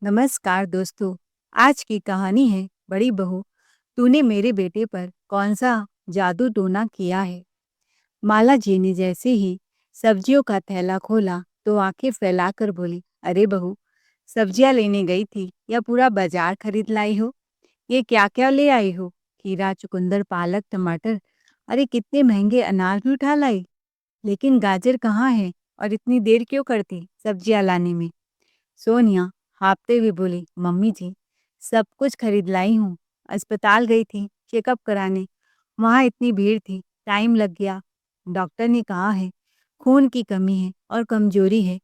नमस्कार दोस्तों। आज की कहानी है बड़ी बहू, तूने मेरे बेटे पर कौन सा जादू टोना किया है। माला जी ने जैसे ही सब्जियों का थैला खोला तो आंखें फैलाकर बोली, अरे बहू, सब्जियां लेने गई थी या पूरा बाजार खरीद लाई हो। ये क्या क्या ले आई हो? खीरा, चुकंदर, पालक, टमाटर, अरे कितने महंगे अनाज भी उठा लाई। लेकिन गाजर कहाँ है? और इतनी देर क्यों करती सब्जियां लाने में? सोनिया हाँफते हुए बोली, मम्मी जी, सब कुछ खरीद लाई हूँ। अस्पताल गई थी चेकअप कराने, वहाँ इतनी भीड़ थी, टाइम लग गया। डॉक्टर ने कहा है खून की कमी है और कमजोरी है,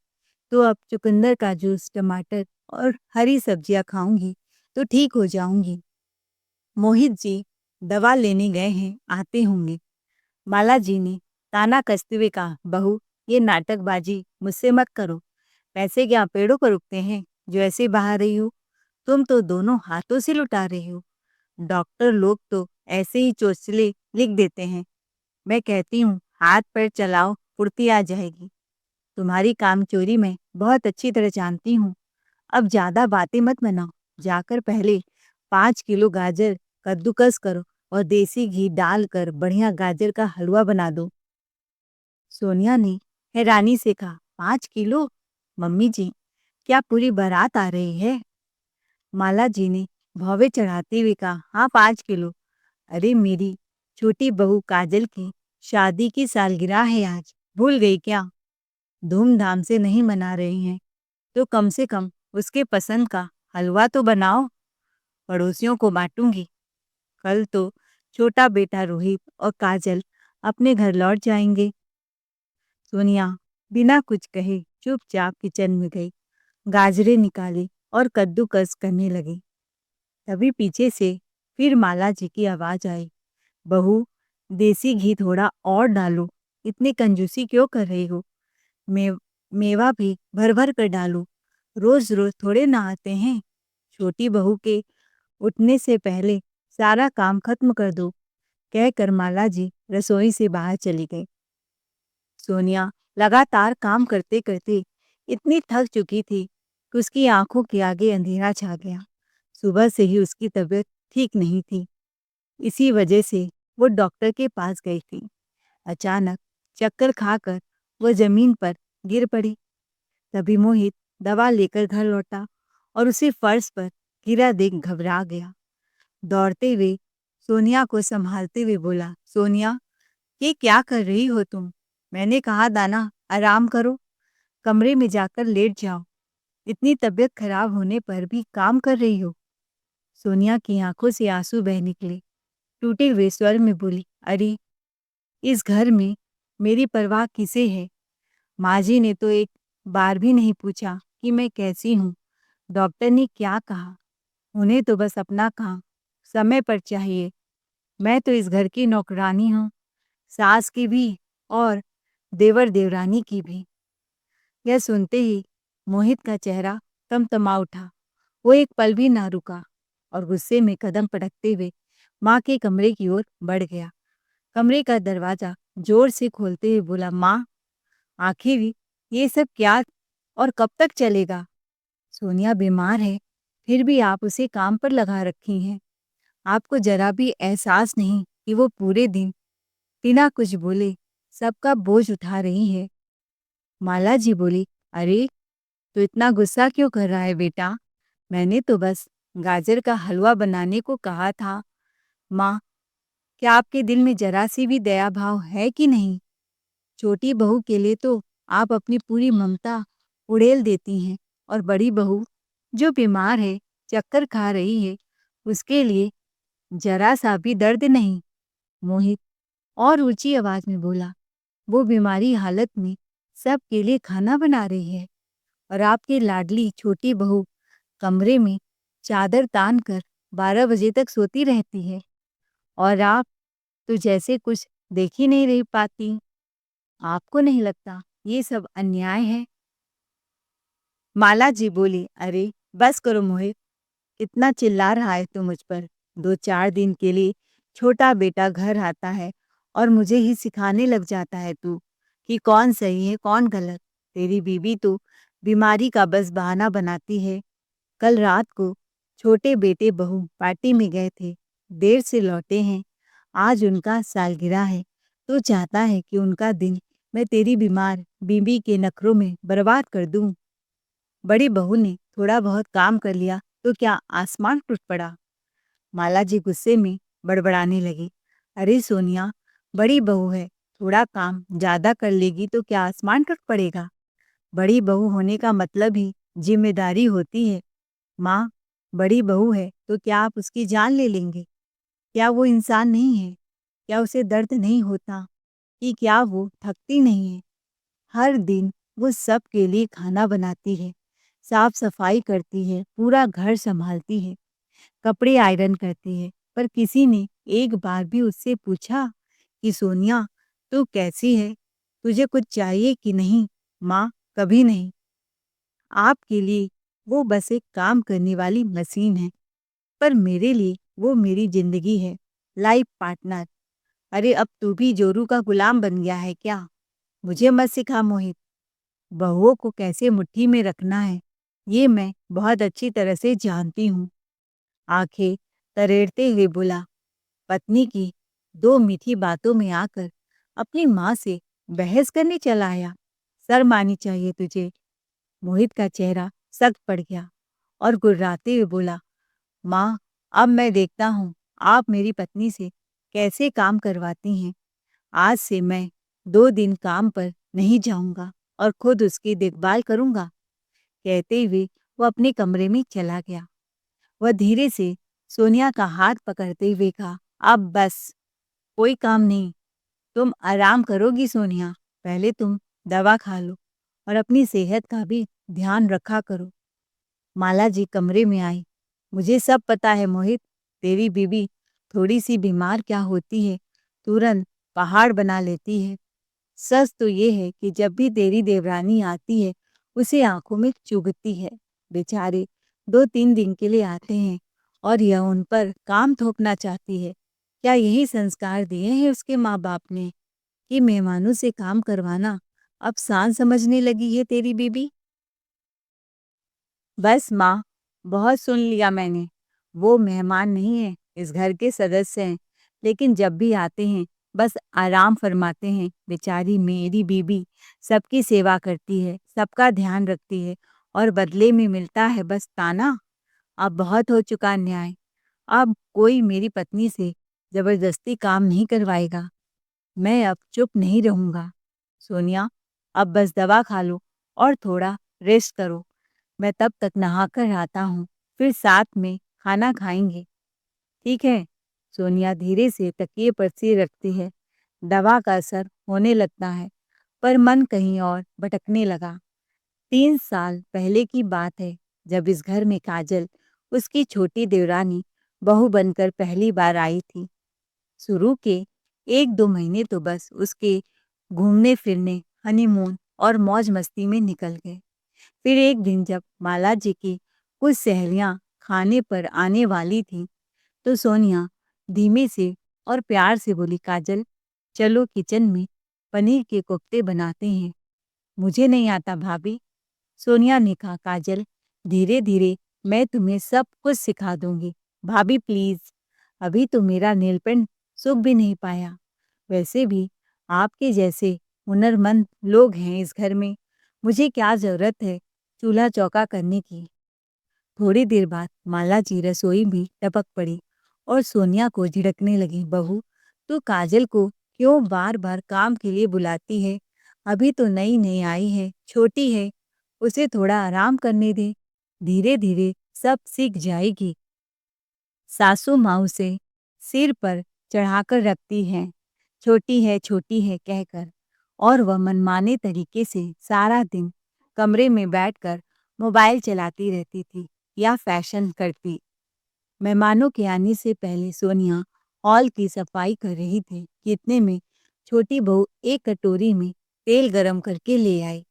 तो अब चुकंदर का जूस, टमाटर और हरी सब्जियाँ खाऊंगी तो ठीक हो जाऊंगी। मोहित जी दवा लेने गए हैं, आते होंगे। माला जी ने ताना कसते हुए कहा, बहू, ये नाटकबाजी मुझसे मत करो। पैसे क्या पेड़ों पर उगते हैं जो ऐसे बहा रही हो? तुम तो दोनों हाथों से लुटा रही हो। डॉक्टर लोग तो ऐसे ही चोचले लिख देते हैं। मैं कहती हूँ हाथ पैर चलाओ, फुर्ती आ जाएगी। तुम्हारी कामचोरी मैं बहुत अच्छी तरह जानती हूँ। अब ज्यादा बातें मत बनाओ, जाकर पहले 5 किलो गाजर कद्दूकस करो और देसी घी डालकर बढ़िया गाजर का हलवा बना दो। सोनिया ने हैरानी से कहा, 5 किलो? मम्मी जी, क्या पूरी बारात आ रही है? माला जी ने भौवे चढ़ाते हुए कहा, हाँ, 5 किलो। अरे मेरी छोटी बहू काजल की शादी की सालगिरह है आज, भूल गई क्या? धूमधाम से नहीं मना रही हैं तो कम से कम उसके पसंद का हलवा तो बनाओ। पड़ोसियों को बांटूंगी। कल तो छोटा बेटा रोहित और काजल अपने घर लौट जाएंगे। सोनिया बिना कुछ कहे चुपचाप किचन में गई, गाजरें निकाली और कद्दूकस करने लगी। तभी पीछे से फिर माला जी की आवाज आई, बहू, देसी घी थोड़ा और डालो। इतनी कंजूसी क्यों कर रही हो? मे मेवा भी भर भर कर डालो। रोज रोज थोड़े ना आते हैं। छोटी बहू के उठने से पहले सारा काम खत्म कर दो, कहकर माला जी रसोई से बाहर चली गई। सोनिया लगातार काम करते करते इतनी थक चुकी थी कि उसकी आंखों के आगे अंधेरा छा गया। सुबह से ही उसकी तबीयत ठीक नहीं थी, इसी वजह से वो डॉक्टर के पास गई थी। अचानक चक्कर खाकर वह जमीन पर गिर पड़ी। तभी मोहित दवा लेकर घर लौटा और उसे फर्श पर गिरा देख घबरा गया। दौड़ते हुए सोनिया को संभालते हुए बोला, सोनिया, ये क्या कर रही हो तुम? मैंने कहा दाना, आराम करो, कमरे में जाकर लेट जाओ। इतनी तबीयत खराब होने पर भी काम कर रही हो। सोनिया की आंखों से आंसू बह निकले। टूटे हुए स्वर में बोली, अरे, इस घर में मेरी परवाह किसे है? माँ जी ने तो एक बार भी नहीं पूछा कि मैं कैसी हूँ। डॉक्टर ने क्या कहा? उन्हें तो बस अपना काम समय पर चाहिए। मैं तो इस घर की नौकरानी हूँ, सास की भी और देवर देवरानी की भी। यह सुनते ही मोहित का चेहरा तमतमा उठा। वो एक पल भी ना रुका और गुस्से में कदम पटकते हुए माँ के कमरे की ओर बढ़ गया। कमरे का दरवाजा जोर से खोलते हुए बोला, माँ, आखिर ये सब क्या और कब तक चलेगा? सोनिया बीमार है, फिर भी आप उसे काम पर लगा रखी हैं। आपको जरा भी एहसास नहीं कि वो पूरे दिन बिना कुछ बोले सबका बोझ उठा रही है। माला जी बोली, अरे, तो इतना गुस्सा क्यों कर रहा है बेटा? मैंने तो बस गाजर का हलवा बनाने को कहा था। माँ, क्या आपके दिल में जरा सी भी दया भाव है कि नहीं? छोटी बहू के लिए तो आप अपनी पूरी ममता उड़ेल देती हैं, और बड़ी बहू जो बीमार है, चक्कर खा रही है, उसके लिए जरा सा भी दर्द नहीं। मोहित और ऊंची आवाज में बोला, वो बीमारी हालत में सबके लिए खाना बना रही है और आपकी लाडली छोटी बहू कमरे में चादर तान कर 12 बजे तक सोती रहती है, और आप तो जैसे कुछ देख ही नहीं रही पाती। आपको नहीं लगता ये सब अन्याय है? माला जी बोली, अरे बस करो मोहित, इतना चिल्ला रहा है तू मुझ पर। 2-4 दिन के लिए छोटा बेटा घर आता है और मुझे ही सिखाने लग जाता है तू कि कौन सही है कौन गलत। तेरी बीवी तो बीमारी का बस बहाना बनाती है। कल रात को छोटे बेटे बहू पार्टी में गए थे, देर से लौटे हैं। आज उनका सालगिरह है, तो चाहता है कि उनका दिन मैं तेरी बीमार बीबी के नखरों में बर्बाद कर दूं। बड़ी बहू ने थोड़ा बहुत काम कर लिया तो क्या आसमान टूट पड़ा? माला जी गुस्से में बड़बड़ाने लगी। अरे सोनिया, बड़ी बहू है, थोड़ा काम ज्यादा कर लेगी तो क्या आसमान टूट पड़ेगा? बड़ी बहू होने का मतलब ही जिम्मेदारी होती है। माँ, बड़ी बहू है तो क्या आप उसकी जान ले लेंगे? क्या वो इंसान नहीं है? क्या उसे दर्द नहीं होता? कि क्या वो थकती नहीं है? हर दिन वो सबके लिए खाना बनाती है, साफ सफाई करती है, पूरा घर संभालती है, कपड़े आयरन करती है। पर किसी ने एक बार भी उससे पूछा कि सोनिया, तू कैसी है? तुझे कुछ चाहिए कि नहीं? माँ, कभी नहीं। आपके लिए वो बस एक काम करने वाली मशीन है, पर मेरे लिए वो मेरी जिंदगी है, लाइफ पार्टनर। अरे अब तू भी जोरू का गुलाम बन गया है क्या? मुझे मत सिखा मोहित। बहुओं को कैसे मुट्ठी में रखना है, ये मैं बहुत अच्छी तरह से जानती हूँ। आंखें तरेड़ते हुए बोला, पत्नी की दो मीठी बातों में आकर अपनी माँ से बहस करने चला आया। शर्म आनी चाहिए तुझे। मोहित का चेहरा सख्त पड़ गया और गुर्राते हुए बोला, माँ, अब मैं देखता हूँ आप मेरी पत्नी से कैसे काम करवाती हैं। आज से मैं 2 दिन काम पर नहीं जाऊंगा और खुद उसकी देखभाल करूंगा। कहते हुए वो अपने कमरे में चला गया। वह धीरे से सोनिया का हाथ पकड़ते हुए कहा, अब बस, कोई काम नहीं। तुम आराम करोगी सोनिया, पहले तुम दवा खा लो और अपनी सेहत का भी ध्यान रखा करो। माला जी कमरे में आई। मुझे सब पता है मोहित, तेरी बीवी थोड़ी सी बीमार क्या होती है, तुरंत पहाड़ बना लेती है। सच तो ये है कि जब भी तेरी देवरानी आती है, उसे आंखों में चुभती है। बेचारे 2-3 दिन के लिए आते हैं और यह उन पर काम थोपना चाहती है। क्या यही संस्कार दिए हैं उसके माँ बाप ने कि मेहमानों से काम करवाना अब सान समझने लगी है तेरी बीबी? बस माँ, बहुत सुन लिया मैंने। वो मेहमान नहीं है, इस घर के सदस्य हैं, लेकिन जब भी आते हैं बस आराम फरमाते हैं। बेचारी मेरी बीबी सबकी सेवा करती है, सबका ध्यान रखती है और बदले में मिलता है बस ताना। अब बहुत हो चुका न्याय। अब कोई मेरी पत्नी से जबरदस्ती काम नहीं करवाएगा। मैं अब चुप नहीं रहूंगा। सोनिया, अब बस दवा खा लो और थोड़ा रेस्ट करो। मैं तब तक नहाकर आता हूँ, फिर साथ में खाना खाएंगे। ठीक है? सोनिया धीरे से तकिए पर सिर रखती है। दवा का असर होने लगता है, पर मन कहीं और भटकने लगा। 3 साल पहले की बात है, जब इस घर में काजल, उसकी छोटी देवरानी, बहू बनकर पहली बार आई थी। शुरू के 1-2 महीने तो बस उसके घूमने फिरने, हनीमून और मौज मस्ती में निकल गए। फिर एक दिन जब माला जी की कुछ सहेलियां खाने पर आने वाली थीं, तो सोनिया धीमे से और प्यार से बोली, काजल, चलो किचन में पनीर के कोफ्ते बनाते हैं। मुझे नहीं आता भाभी। सोनिया ने कहा, काजल, धीरे धीरे मैं तुम्हें सब कुछ सिखा दूंगी। भाभी प्लीज, अभी तो मेरा नेल पेंट सूख भी नहीं पाया। वैसे भी आपके जैसे हुनरमंद लोग हैं इस घर में, मुझे क्या जरूरत है चूल्हा चौका करने की। थोड़ी देर बाद माला जी रसोई में टपक पड़ी और सोनिया को झिड़कने लगी, बहू, तू काजल को क्यों बार बार काम के लिए बुलाती है? अभी तो नई नई आई है, छोटी है, उसे थोड़ा आराम करने दे। धीरे धीरे सब सीख जाएगी। सासू माँ उसे सिर पर चढ़ाकर रखती हैं, छोटी है कहकर, और वह मनमाने तरीके से सारा दिन कमरे में बैठकर मोबाइल चलाती रहती थी या फैशन करती। मेहमानों के आने से पहले सोनिया हॉल की सफाई कर रही थी कि इतने में छोटी बहू एक कटोरी में तेल गरम करके ले आई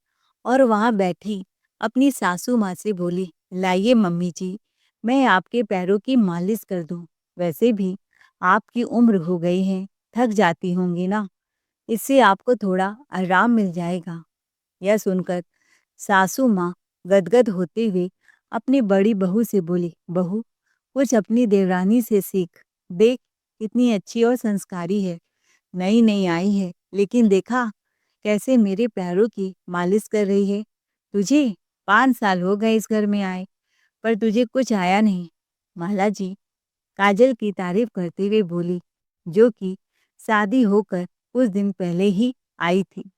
और वहां बैठी अपनी सासू माँ से बोली, लाइए मम्मी जी, मैं आपके पैरों की मालिश कर दूं। वैसे भी आपकी उम्र हो गई है, थक जाती होंगी ना, इससे आपको थोड़ा आराम मिल जाएगा। यह सुनकर सासू माँ गदगद होते हुए अपनी बड़ी बहू से बोली, बहू कुछ अपनी देवरानी से सीख। देख कितनी अच्छी और संस्कारी है। नई नई आई है, लेकिन देखा कैसे मेरे पैरों की मालिश कर रही है। तुझे 5 साल हो गए इस घर में आए, पर तुझे कुछ आया नहीं। माला जी काजल की तारीफ करते हुए बोली, जो कि शादी होकर कुछ दिन पहले ही आई थी।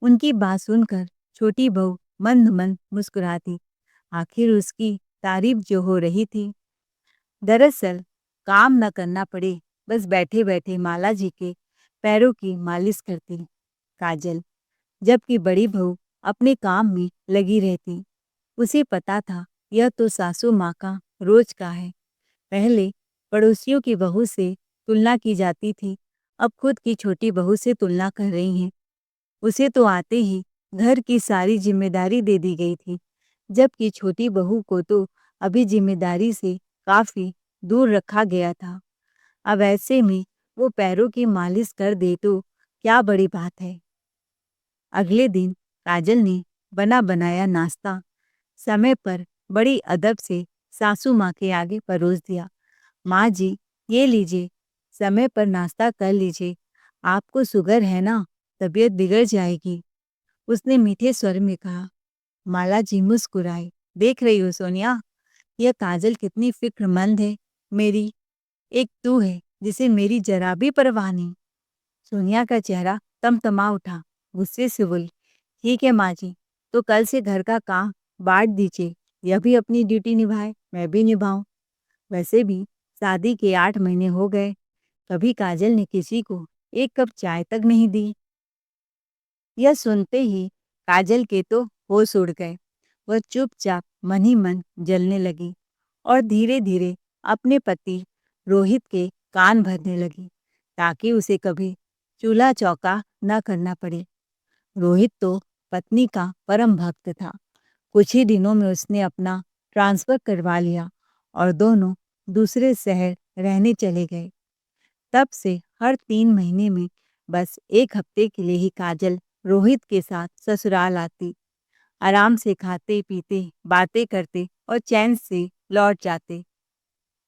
उनकी बात सुनकर छोटी बहू मंद मंद मुस्कुराती। आखिर उसकी तारीफ जो हो रही थी। दरअसल काम न करना पड़े, बस बैठे बैठे माला जी के पैरों की मालिश करती काजल, जबकि बड़ी बहू अपने काम में लगी रहती। उसे पता था यह तो सासू माँ का रोज का है। पहले पड़ोसियों की बहू से तुलना की जाती थी, अब खुद की छोटी बहू से तुलना कर रही हैं। उसे तो आते ही घर की सारी जिम्मेदारी दे दी गई थी, जबकि छोटी बहू को तो अभी जिम्मेदारी से काफी दूर रखा गया था। अब ऐसे में वो पैरों की मालिश कर दे तो क्या बड़ी बात है। अगले दिन काजल ने बना बनाया नाश्ता समय पर बड़ी अदब से सासू माँ के आगे परोस दिया। माँ जी, ये लीजिए, समय पर नाश्ता कर लीजिए। आपको शुगर है ना, तबीयत बिगड़ जाएगी। उसने मीठे स्वर में कहा। माला जी मुस्कुराई। देख रही हो सोनिया, यह काजल कितनी फिक्रमंद है। मेरी एक तू है जिसे मेरी जरा भी परवाह नहीं। सोनिया का चेहरा तमतमा उठा। गुस्से से बोली, ठीक है माँ जी, तो कल से घर का काम बांट दीजिए। यह भी अपनी ड्यूटी निभाए, मैं भी निभाऊं। वैसे भी शादी के 8 महीने हो गए, कभी काजल ने किसी को एक कप चाय तक नहीं दी। यह सुनते ही काजल के तो होश उड़ गए। वह चुपचाप मन ही मन जलने लगी और धीरे धीरे अपने पति रोहित के कान भरने लगी, ताकि उसे कभी चूल्हा चौका न करना पड़े। रोहित तो पत्नी का परम भक्त था। कुछ ही दिनों में उसने अपना ट्रांसफर करवा लिया और दोनों दूसरे शहर रहने चले गए। तब से हर 3 महीने में बस एक हफ्ते के लिए ही काजल रोहित के साथ ससुराल आती। आराम से खाते पीते बातें करते और चैन से लौट जाते।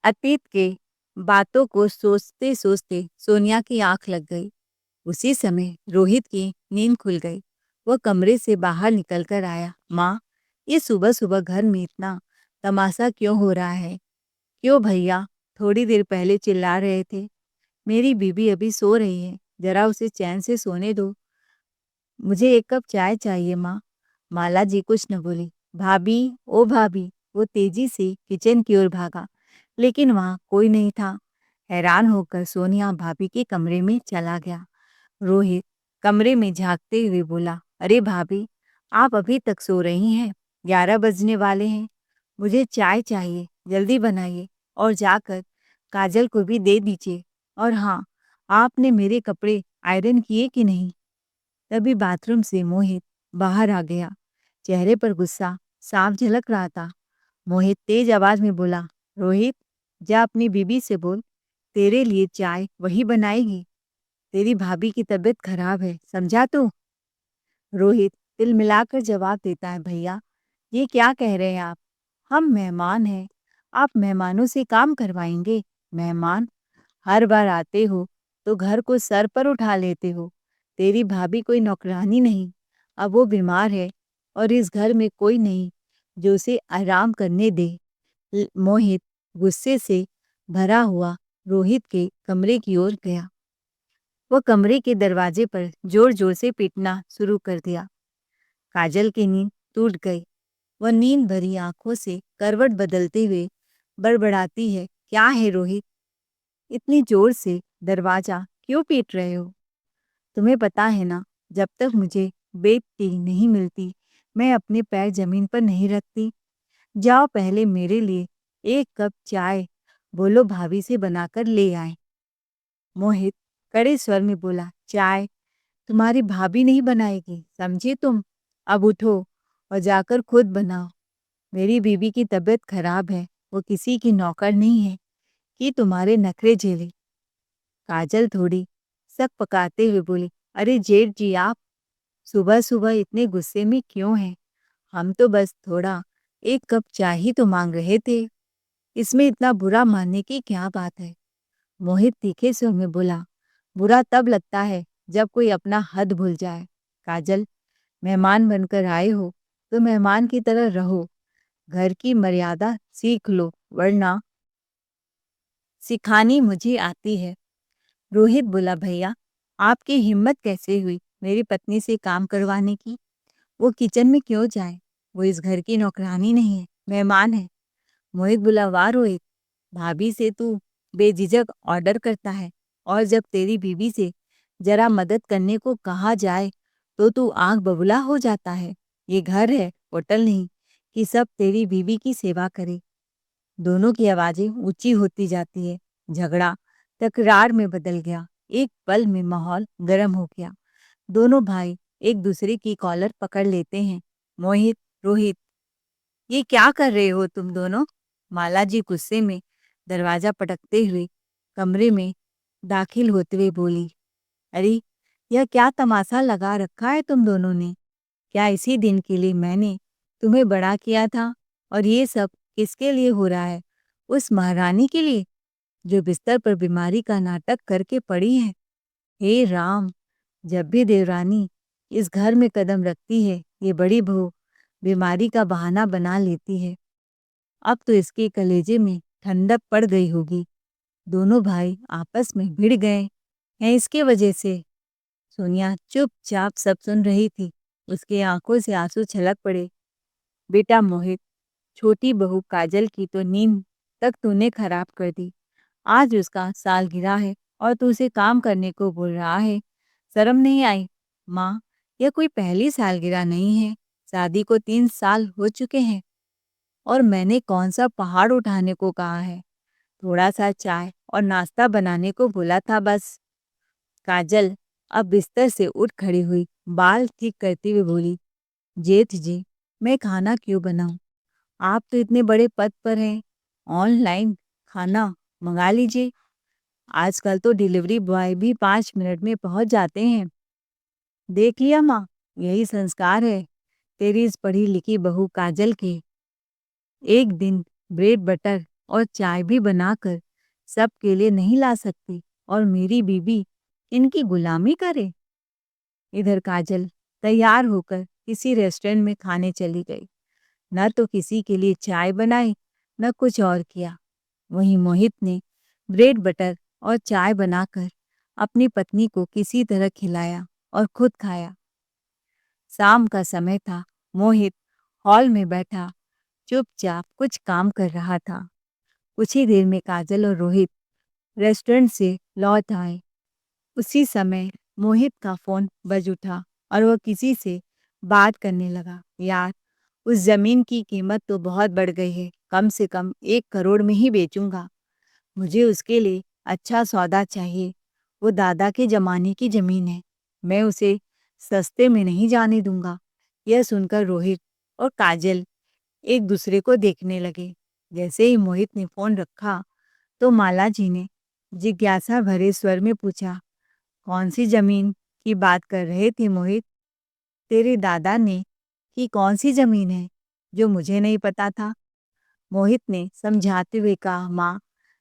अतीत के बातों को सोचते सोचते सोनिया की आंख लग गई। उसी समय रोहित की नींद खुल गई। वह कमरे से बाहर निकलकर आया। माँ, ये सुबह सुबह घर में इतना तमाशा क्यों हो रहा है? क्यों भैया थोड़ी देर पहले चिल्ला रहे थे? मेरी बीबी अभी सो रही है, जरा उसे चैन से सोने दो। मुझे एक कप चाय चाहिए माँ। माला जी कुछ न बोली। भाभी, ओ भाभी, वो तेजी से किचन की ओर भागा, लेकिन वहाँ कोई नहीं था। हैरान होकर सोनिया भाभी के कमरे में चला गया। रोहित कमरे में झांकते हुए बोला, अरे भाभी, आप अभी तक सो रही हैं? 11 बजने वाले हैं। मुझे चाय चाहिए, जल्दी बनाइए और जाकर काजल को भी दे दीजिए। और हाँ, आपने मेरे कपड़े आयरन किए कि नहीं? तभी बाथरूम से मोहित बाहर आ गया। चेहरे पर गुस्सा साफ झलक रहा था। मोहित तेज आवाज में बोला, रोहित, जा अपनी बीबी से बोल, तेरे लिए चाय वही बनाएगी। तेरी भाभी की तबीयत खराब है, समझा तू? रोहित तिल मिलाकर जवाब देता है, भैया, ये क्या कह रहे हैं आप? हम मेहमान हैं, आप मेहमानों से काम करवाएंगे? मेहमान? हर बार आते हो तो घर को सर पर उठा लेते हो। तेरी भाभी कोई नौकरानी नहीं। अब वो बीमार है और इस घर में कोई नहीं जो उसे आराम करने दे। मोहित गुस्से से भरा हुआ रोहित के कमरे की ओर गया। वह कमरे के दरवाजे पर जोर जोर से पीटना शुरू कर दिया। काजल की नींद टूट गई। वह नींद भरी आंखों से करवट बदलते हुए बड़बड़ाती है, क्या है रोहित? इतनी जोर से दरवाजा क्यों पीट रहे हो? तुम्हें पता है ना, जब तक मुझे बेटी नहीं मिलती, मैं अपने पैर जमीन पर नहीं रखती। जाओ पहले मेरे लिए एक कप चाय बोलो भाभी से बनाकर ले आए। मोहित कड़े स्वर में बोला, चाय तुम्हारी भाभी नहीं बनाएगी, समझी तुम? अब उठो और जाकर खुद बनाओ। मेरी बीबी की तबीयत खराब है, वो किसी की नौकर नहीं है कि तुम्हारे नखरे झेले। काजल थोड़ी सक पकाते हुए बोली, अरे जेठ जी, आप सुबह सुबह इतने गुस्से में क्यों हैं? हम तो बस थोड़ा एक कप चाय ही तो मांग रहे थे, इसमें इतना बुरा मानने की क्या बात है? मोहित तीखे स्वर में बोला, बुरा तब लगता है जब कोई अपना हद भूल जाए। काजल, मेहमान बनकर आए हो तो मेहमान की तरह रहो, घर की मर्यादा सीख लो, वरना सिखानी मुझे आती है। रोहित बोला, भैया आपकी हिम्मत कैसे हुई मेरी पत्नी से काम करवाने की? वो किचन में क्यों जाए? वो इस घर की नौकरानी नहीं है, मेहमान है। मोहित बोला, वाह रोहित, भाभी से तू बेझिझक ऑर्डर करता है और जब तेरी बीवी से जरा मदद करने को कहा जाए तो तू आंख बबूला हो जाता है। ये घर है, होटल नहीं कि सब तेरी बीवी की सेवा करे। दोनों की आवाजें ऊंची होती जाती है। झगड़ा तकरार में बदल गया। एक पल में माहौल गर्म हो गया। दोनों भाई एक दूसरे की कॉलर पकड़ लेते हैं। मोहित, रोहित, ये क्या कर रहे हो तुम दोनों? माला जी गुस्से में दरवाजा पटकते हुए कमरे में दाखिल होते हुए बोली, अरे यह क्या तमाशा लगा रखा है तुम दोनों ने? क्या इसी दिन के लिए मैंने तुम्हें बड़ा किया था? और ये सब किसके लिए हो रहा है? उस महारानी के लिए जो बिस्तर पर बीमारी का नाटक करके पड़ी है। हे राम, जब भी देवरानी इस घर में कदम रखती है ये बड़ी बहू बीमारी का बहाना बना लेती है। अब तो इसके कलेजे में ठंडक पड़ गई होगी। दोनों भाई आपस में भिड़ गए हैं इसके वजह से। सोनिया चुपचाप सब सुन रही थी। उसकी आंखों से आंसू छलक पड़े। बेटा मोहित, छोटी बहू काजल की तो नींद तक तूने खराब कर दी। आज उसका सालगिरह है और तू उसे काम करने को बोल रहा है। शर्म नहीं आई? माँ, यह कोई पहली सालगिरह नहीं है। शादी को 3 साल हो चुके हैं और मैंने कौन सा पहाड़ उठाने को कहा है? थोड़ा सा चाय और नाश्ता बनाने को बोला था बस। काजल अब बिस्तर से उठ खड़ी हुई, बाल ठीक करते हुए बोली, जेठ जी, मैं खाना क्यों बनाऊं? आप तो इतने बड़े पद पर हैं, ऑनलाइन खाना मंगा लीजिए। आजकल तो डिलीवरी बॉय भी 5 मिनट में पहुंच जाते हैं। देख लिया माँ, यही संस्कार है तेरी इस पढ़ी लिखी बहू काजल के। एक दिन ब्रेड बटर और चाय भी बनाकर सबके लिए नहीं ला सकती और मेरी बीबी इनकी गुलामी करे। इधर काजल तैयार होकर किसी रेस्टोरेंट में खाने चली गई। न तो किसी के लिए चाय बनाई, न कुछ और किया। वहीं मोहित ने ब्रेड बटर और चाय बनाकर अपनी पत्नी को किसी तरह खिलाया और खुद खाया। शाम का समय था। मोहित हॉल में बैठा चुपचाप कुछ काम कर रहा था। कुछ ही देर में काजल और रोहित रेस्टोरेंट से लौट आए। उसी समय मोहित का फोन बज उठा और वह किसी से बात करने लगा। यार, उस जमीन की कीमत तो बहुत बढ़ गई है। कम से कम 1 करोड़ में ही बेचूंगा। मुझे उसके लिए अच्छा सौदा चाहिए। वो दादा के जमाने की जमीन है। मैं उसे सस्ते में नहीं जाने दूंगा। यह सुनकर रोहित और काजल एक दूसरे को देखने लगे। जैसे ही मोहित ने फोन रखा तो माला जी ने जिज्ञासा भरे स्वर में पूछा, कौन सी जमीन की बात कर रहे थे मोहित? तेरे दादा ने कि कौन सी जमीन है जो मुझे नहीं पता था? मोहित ने समझाते हुए कहा, माँ,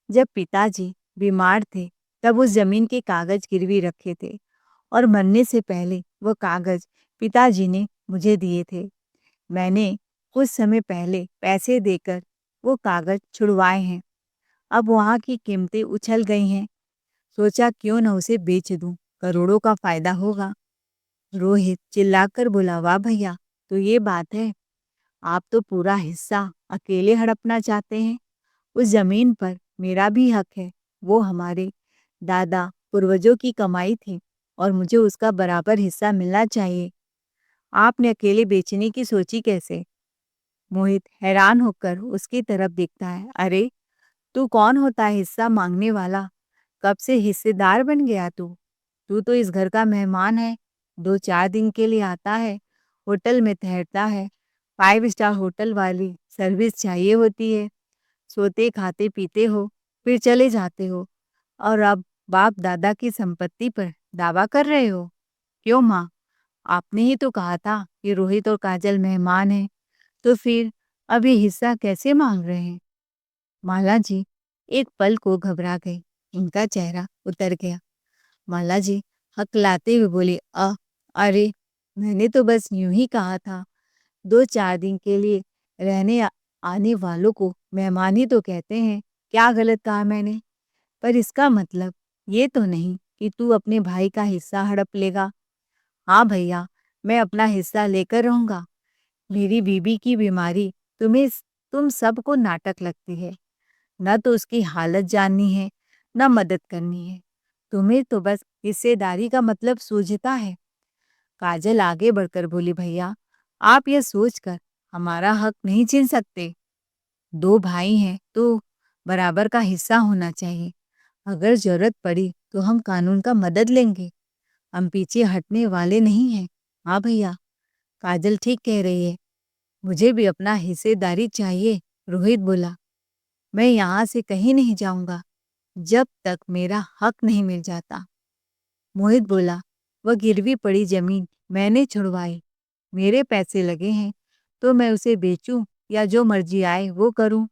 जब पिताजी बीमार थे तब उस जमीन के कागज गिरवी रखे थे और मरने से पहले वो कागज पिताजी ने मुझे दिए थे। मैंने कुछ समय पहले पैसे देकर वो कागज छुड़वाए हैं। अब वहाँ की कीमतें उछल गई हैं। सोचा क्यों न उसे बेच दूं, करोड़ों का फायदा होगा। रोहित चिल्लाकर बोला, वाह भैया, तो ये बात है। आप तो पूरा हिस्सा अकेले हड़पना चाहते हैं। उस जमीन पर मेरा भी हक है। वो हमारे दादा पूर्वजों की कमाई थी और मुझे उसका बराबर हिस्सा मिलना चाहिए। आपने अकेले बेचने की सोची कैसे? मोहित हैरान होकर उसकी तरफ देखता है। अरे, तू कौन होता है हिस्सा मांगने वाला? कब से हिस्सेदार बन गया तू? तू तो इस घर का मेहमान है। 2-4 दिन के लिए आता है, होटल में ठहरता है। 5 स्टार होटल वाली सर्विस चाहिए होती है। सोते खाते पीते हो, फिर चले जाते हो और अब बाप दादा की संपत्ति पर दावा कर रहे हो। क्यों माँ? आपने ही तो कहा था कि रोहित और काजल मेहमान हैं, तो फिर अब ये हिस्सा कैसे मांग रहे हैं? माला जी एक पल को घबरा गई। उनका चेहरा उतर गया। माला जी हकलाते हुए बोली, अरे मैंने तो बस यूं ही कहा था। 2-4 दिन के लिए रहने आने वालों को मेहमान ही तो कहते हैं। क्या गलत कहा मैंने? पर इसका मतलब ये तो नहीं कि तू अपने भाई का हिस्सा हड़प लेगा। हाँ भैया, मैं अपना हिस्सा लेकर रहूंगा। मेरी बीबी की बीमारी तुम सबको नाटक लगती है। न तो उसकी हालत जाननी है, न मदद करनी है। तुम्हें तो बस हिस्सेदारी का मतलब सूझता है। काजल आगे बढ़कर बोली, भैया आप यह सोचकर हमारा हक नहीं छीन सकते। 2 भाई हैं तो बराबर का हिस्सा होना चाहिए। अगर जरूरत पड़ी तो हम कानून का मदद लेंगे। हम पीछे हटने वाले नहीं हैं। हाँ भैया, काजल ठीक कह रही है। मुझे भी अपना हिस्सेदारी चाहिए। रोहित बोला, मैं यहाँ से कहीं नहीं जाऊंगा जब तक मेरा हक नहीं मिल जाता। मोहित बोला, वह गिरवी पड़ी जमीन मैंने छुड़वाई। मेरे पैसे लगे हैं तो मैं उसे बेचूं या जो मर्जी आए वो करूं।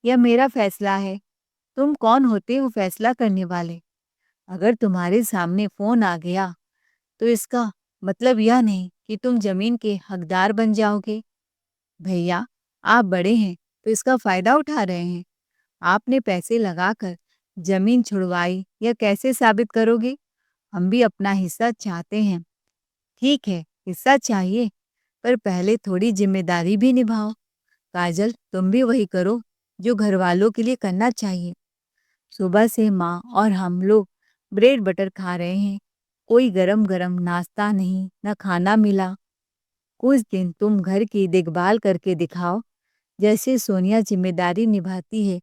यह मेरा फैसला है। तुम कौन होते हो फैसला करने वाले? अगर तुम्हारे सामने फोन आ गया तो इसका मतलब यह नहीं कि तुम जमीन के हकदार बन जाओगे। भैया आप बड़े हैं तो इसका फायदा उठा रहे हैं। आपने पैसे लगाकर जमीन छुड़वाई, यह कैसे साबित करोगे? हम भी अपना हिस्सा चाहते हैं। ठीक है, हिस्सा चाहिए, पर पहले थोड़ी जिम्मेदारी भी निभाओ। काजल तुम भी वही करो जो घर वालों के लिए करना चाहिए। सुबह से माँ और हम लोग ब्रेड बटर खा रहे हैं। कोई गरम गरम नाश्ता नहीं, न खाना मिला। कुछ दिन तुम घर की देखभाल करके दिखाओ जैसे सोनिया जिम्मेदारी निभाती है,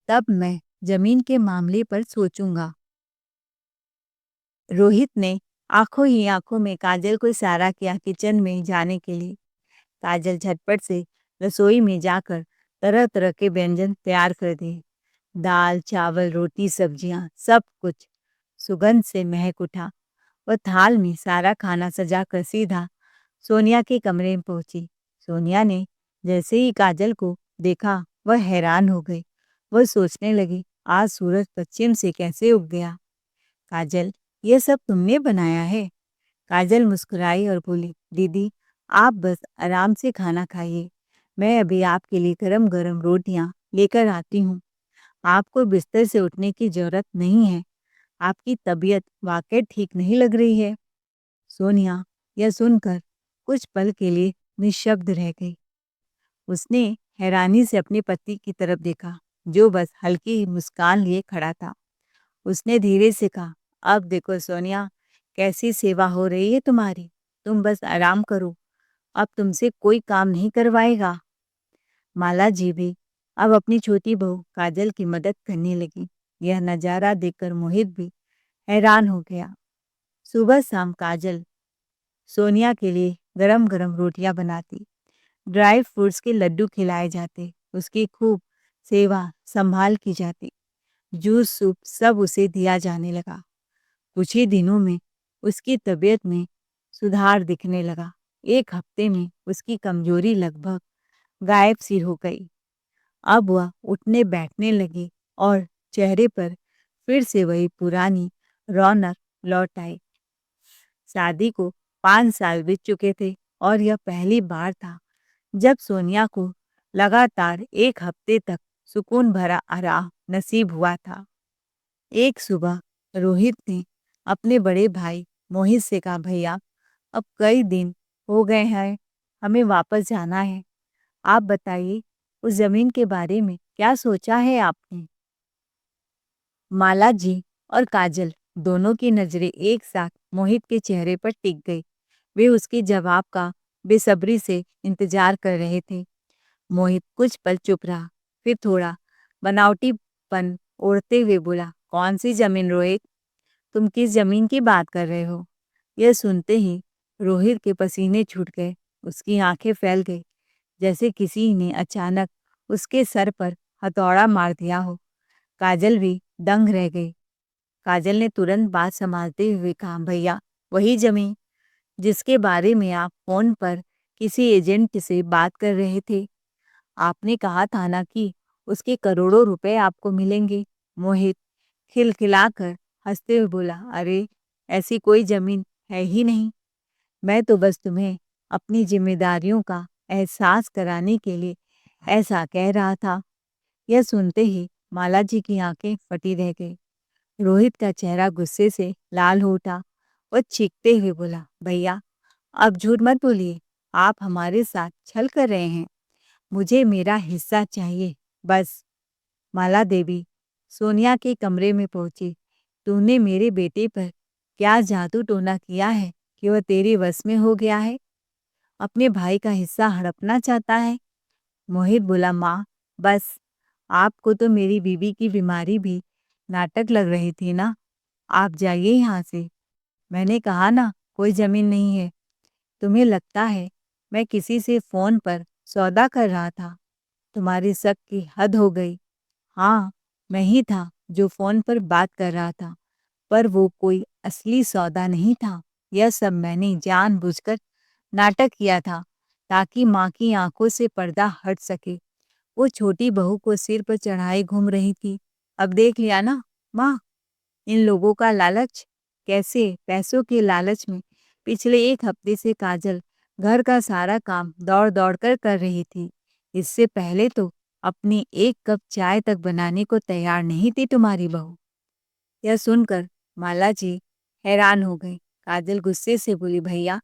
तब मैं जमीन के मामले पर सोचूंगा। रोहित ने आंखों ही आंखों में काजल को इशारा किया किचन में जाने के लिए। काजल झटपट से रसोई में जाकर तरह तरह के व्यंजन तैयार कर दिए। दाल, चावल, रोटी, सब्जियां, सब कुछ सुगंध से महक उठा। वह थाल में सारा खाना सजाकर सीधा सोनिया के कमरे में पहुंची। सोनिया ने जैसे ही काजल को देखा वह हैरान हो गई। वह सोचने लगी, आज सूरज पश्चिम से कैसे उग गया। काजल, ये सब तुमने बनाया है? काजल मुस्कुराई और बोली, दीदी आप बस आराम से खाना खाइए। मैं अभी आपके लिए गरम गरम रोटियां लेकर आती हूँ। आपको बिस्तर से उठने की जरूरत नहीं है। आपकी तबीयत वाकई ठीक नहीं लग रही है। सोनिया यह सुनकर कुछ पल के लिए निशब्द रह गई। उसने हैरानी से अपने पति की तरफ देखा, जो बस हल्की मुस्कान लिए खड़ा था। उसने धीरे से कहा, अब देखो सोनिया, कैसी सेवा हो रही है तुम्हारी। तुम बस आराम करो, अब तुमसे कोई काम नहीं करवाएगा। माला जी भी अब अपनी छोटी बहू काजल की मदद करने लगी। यह नजारा देखकर मोहित भी हैरान हो गया। सुबह शाम काजल सोनिया के लिए गरम गरम रोटियां बनाती, ड्राई फ्रूट्स के लड्डू खिलाए जाते, उसकी खूब सेवा संभाल की जाती। जूस सूप सब उसे दिया जाने लगा। कुछ ही दिनों में उसकी तबीयत में सुधार दिखने लगा। 1 हफ्ते में उसकी कमजोरी लगभग गायब सी हो गई। अब वह उठने बैठने लगी और चेहरे पर फिर से वही पुरानी रौनक लौट आई। शादी को 5 साल बीत चुके थे और यह पहली बार था जब सोनिया को लगातार 1 हफ्ते तक सुकून भरा आराम नसीब हुआ था। एक सुबह रोहित ने अपने बड़े भाई मोहित से कहा, भैया अब कई दिन हो गए हैं, हमें वापस जाना है। आप बताइए उस जमीन के बारे में क्या सोचा है आपने? माला जी और काजल दोनों की नजरें एक साथ मोहित के चेहरे पर टिक गई। वे उसके जवाब का बेसब्री से इंतजार कर रहे थे। मोहित कुछ पल चुप रहा, फिर थोड़ा बनावटीपन ओढ़ते हुए बोला, कौन सी जमीन रोहित? तुम किस जमीन की बात कर रहे हो? यह सुनते ही रोहित के पसीने छूट गए। उसकी आंखें फैल गई, जैसे किसी ने अचानक उसके सर पर हथौड़ा मार दिया हो। काजल भी दंग रह गई। काजल ने तुरंत बात संभालते हुए कहा, भैया वही जमीन जिसके बारे में आप फोन पर किसी एजेंट से बात कर रहे थे। आपने कहा था ना कि उसके करोड़ों रुपए आपको मिलेंगे। मोहित खिलखिलाकर हंसते हुए बोला, अरे ऐसी कोई जमीन है ही नहीं। मैं तो बस तुम्हें अपनी जिम्मेदारियों का एहसास कराने के लिए ऐसा कह रहा था। यह सुनते ही माला जी की आंखें फटी रह गई। रोहित का चेहरा गुस्से से लाल हो उठा। वह चीखते हुए बोला, भैया अब झूठ मत बोलिए, आप हमारे साथ छल कर रहे हैं। मुझे मेरा हिस्सा चाहिए, बस। माला देवी सोनिया के कमरे में पहुंची। तूने मेरे बेटे पर क्या जादू टोना किया है कि वह तेरे वश में हो गया है? अपने भाई का हिस्सा हड़पना चाहता है? मोहित बोला, माँ बस, आपको तो मेरी बीवी की बीमारी भी नाटक लग रही थी ना। आप जाइए यहाँ से। मैंने कहा ना, कोई जमीन नहीं है। तुम्हें लगता है मैं किसी से फोन पर सौदा कर रहा था? तुम्हारी शक की हद हो गई। हाँ, मैं ही था जो फोन पर बात कर रहा था, पर वो कोई असली सौदा नहीं था। यह सब मैंने जानबूझकर नाटक किया था ताकि माँ की आंखों से पर्दा हट सके। वो छोटी बहू को सिर पर चढ़ाए घूम रही थी। अब देख लिया ना माँ, इन लोगों का लालच कैसे पैसों के लालच में पिछले 1 हफ्ते से काजल घर का सारा काम दौड़ दौड़ कर रही थी। इससे पहले तो अपनी 1 कप चाय तक बनाने को तैयार नहीं थी तुम्हारी बहू। यह सुनकर माला जी हैरान हो गई। काजल गुस्से से बोली, भैया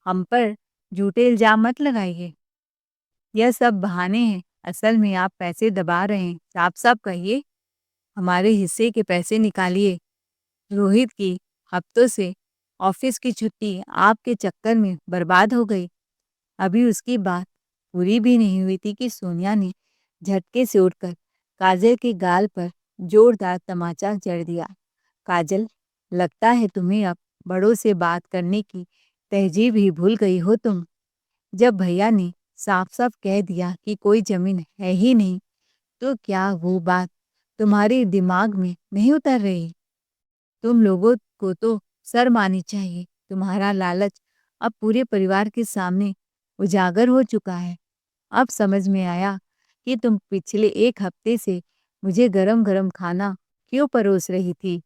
हम पर झूठे इल्जाम मत लगाइए। यह सब बहाने हैं। असल में आप पैसे दबा रहे हैं। साफ साफ कहिए, हमारे हिस्से के पैसे निकालिए। रोहित की हफ्तों से ऑफिस की छुट्टी आपके चक्कर में बर्बाद हो गई। अभी उसकी बात पूरी भी नहीं हुई थी कि सोनिया ने झटके से उठकर काजल के गाल पर जोरदार तमाचा जड़ दिया। काजल, लगता है तुम्हें अब बड़ों से बात करने की तहजीब ही भूल गई हो तुम। जब भैया ने साफ साफ कह दिया कि कोई जमीन है ही नहीं, तो क्या वो बात तुम्हारे दिमाग में नहीं उतर रही? तुम लोगों को तो शर्म आनी चाहिए। तुम्हारा लालच अब पूरे परिवार के सामने उजागर हो चुका है। अब समझ में आया कि तुम पिछले 1 हफ्ते से मुझे गरम गरम खाना क्यों परोस रही थी,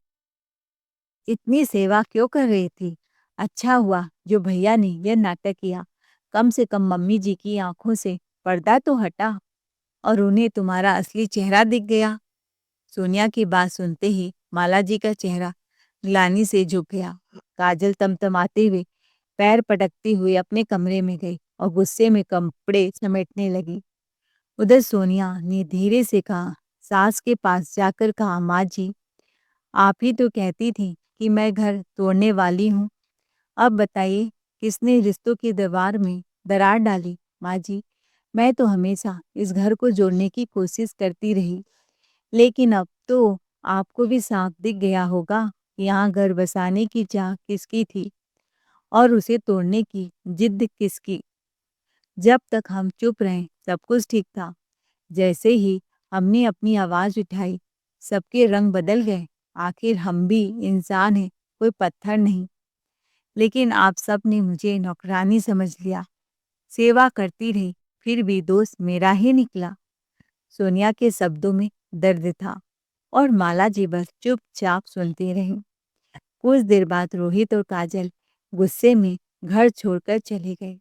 इतनी सेवा क्यों कर रही थी। अच्छा हुआ जो भैया ने यह नाटक किया। कम से कम मम्मी जी की आंखों से पर्दा तो हटा और उन्हें तुम्हारा असली चेहरा दिख गया। सोनिया की बात सुनते ही माला जी का चेहरा ग्लानि से झुक गया। काजल तमतमाते हुए पैर पटकती हुई अपने कमरे में गई और गुस्से में कपड़े समेटने लगी। उधर सोनिया ने धीरे से कहा, सास के पास जाकर कहा, माँ जी आप ही तो कहती थी कि मैं घर तोड़ने वाली हूँ। अब बताइए किसने रिश्तों की दीवार में दरार डाली? माँ जी, मैं तो हमेशा इस घर को जोड़ने की कोशिश करती रही, लेकिन अब तो आपको भी साफ दिख गया होगा कि यहाँ घर बसाने की चाह किसकी थी और उसे तोड़ने की जिद किसकी। जब तक हम चुप रहे सब कुछ ठीक था। जैसे ही हमने अपनी आवाज उठाई, सबके रंग बदल गए। आखिर हम भी इंसान हैं, कोई पत्थर नहीं। लेकिन आप सब ने मुझे नौकरानी समझ लिया। सेवा करती रही, फिर भी दोस्त मेरा ही निकला। सोनिया के शब्दों में दर्द था और माला जी बस चुपचाप सुनती रहीं। कुछ देर बाद रोहित और काजल गुस्से में घर छोड़कर चले गए।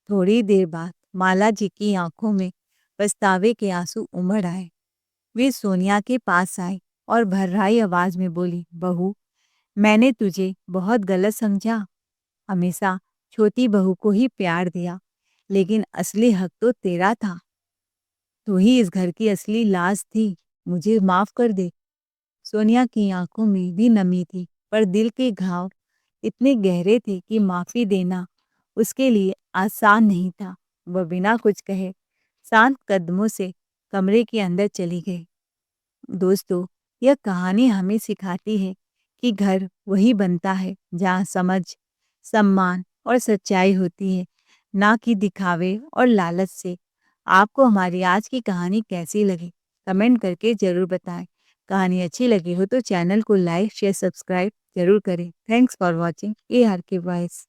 थोड़ी देर बाद माला जी की आंखों में पछतावे के आंसू उमड़ आए। वे सोनिया के पास आई और भर्राई आवाज में बोली, बहू मैंने तुझे बहुत गलत समझा। हमेशा छोटी बहू को ही प्यार दिया, लेकिन असली हक तो तेरा था। तू ही इस घर की असली लाज थी। मुझे माफ कर दे। सोनिया की आंखों में भी नमी थी, पर दिल के घाव इतने गहरे थे कि माफी देना उसके लिए आसान नहीं था। वह बिना कुछ कहे शांत कदमों से कमरे के अंदर चली गई। दोस्तों, यह कहानी हमें सिखाती है कि घर वही बनता है जहाँ समझ, सम्मान और सच्चाई होती है, ना कि दिखावे और लालच से। आपको हमारी आज की कहानी कैसी लगी? कमेंट करके जरूर बताएं। कहानी अच्छी लगी हो तो चैनल को लाइक, शेयर, सब्सक्राइब जरूर करें। Thanks for watching ARK voice.